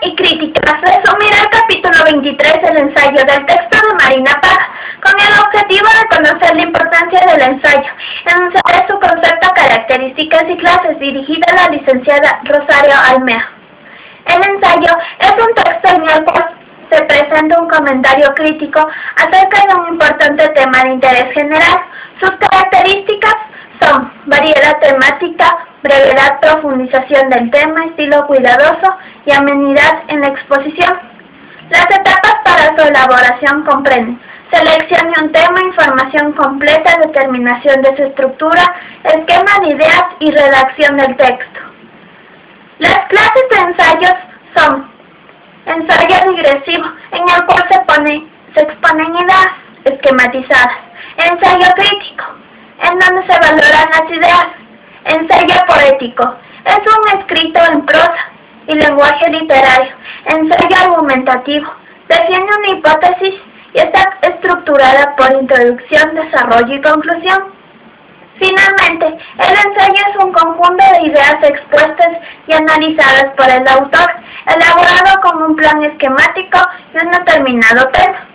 y críticas. Resumirá el capítulo 23 del ensayo del texto de Marina Paz, con el objetivo de conocer la importancia del ensayo, enunciar su concepto, características y clases, dirigida a la licenciada Rosario Almea. El ensayo es un texto en el cual se presenta un comentario crítico acerca de un importante tema de interés general. Sus características son variedad temática, brevedad, profundización del tema, estilo cuidadoso y amenidad en la exposición. Las etapas para su elaboración comprenden selección de un tema, información completa, determinación de su estructura, esquema de ideas y redacción del texto. Las clases de ensayos son ensayo digresivo, en el cual se exponen ideas esquematizadas; ensayo crítico, en donde se valoran las ideas; ensayo poético, es un escrito en prosa y lenguaje literario; ensayo argumentativo, defiende una hipótesis y está estructurada por introducción, desarrollo y conclusión. Finalmente, el ensayo es un conjunto de ideas expuestas y analizadas por el autor, elaborado con un plan esquemático y un determinado tema.